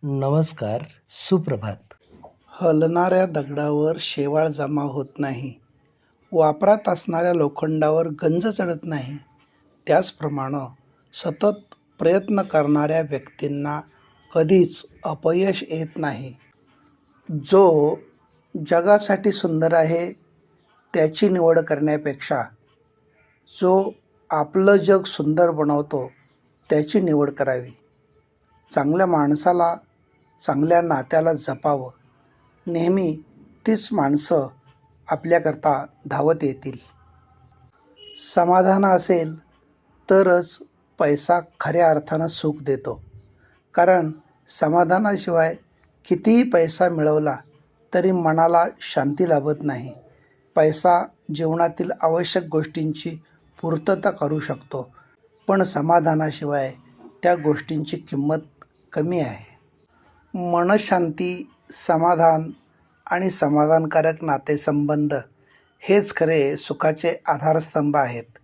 नमस्कार, सुप्रभात. हलणाऱ्या दगडावर शेवाळ जमा होत नाही, वापरात असणाऱ्या लोखंडावर गंज चढत नाही. त्याचप्रमाणे सतत प्रयत्न करणाऱ्या व्यक्तींना कधीच अपयश येत नाही. जो जगासाठी सुंदर आहे त्याची निवड करण्यापेक्षा जो आपलं जग सुंदर बनवतो त्याची निवड करावी. चांगल्या माणसाला, चांगल्या नात्याला जपावं. नेहमी तीच माणसं आपल्याकरता धावत येतील. समाधान असेल तरच पैसा खऱ्या अर्थानं सुख देतो. कारण समाधानाशिवाय कितीही पैसा मिळवला तरी मनाला शांती लाभत नाही. पैसा जीवनातील आवश्यक गोष्टींची पूर्तता करू शकतो, पण समाधानाशिवाय त्या गोष्टींची किंमत कमी आहे. मनशांती, समाधान आणि समाधानकारक नातेसंबंध हेच खरे सुखाचे आधारस्तंभ आहेत,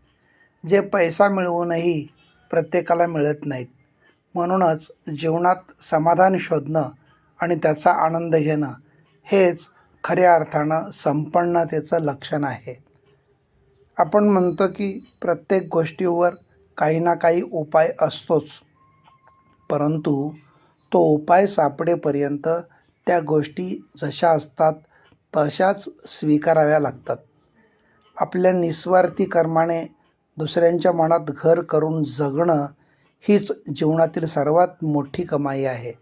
जे पैसा मिळवूनही प्रत्येकाला मिळत नाहीत. म्हणूनच जीवनात समाधान शोधणं आणि त्याचा आनंद घेणं हेच खऱ्या अर्थानं संपन्नतेचं लक्षण आहे. आपण म्हणतो की प्रत्येक गोष्टीवर काही ना काही उपाय असतोच, परंतु तो उपाय सापडेपर्यंत त्या गोष्टी जशा असतात तशाच स्वीकाराव्या लागतात. आपल्या निस्वार्थी कर्माने दुसऱ्यांच्या मनात घर करून जगणं हीच जीवनातील सर्वात मोठी कमाई आहे.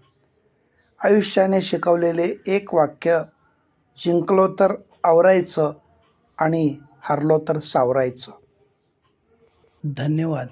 आयुष्याने शिकवलेले एक वाक्य, जिंकलो तर आवरायचं आणि हारलो तर सावरायचं. धन्यवाद.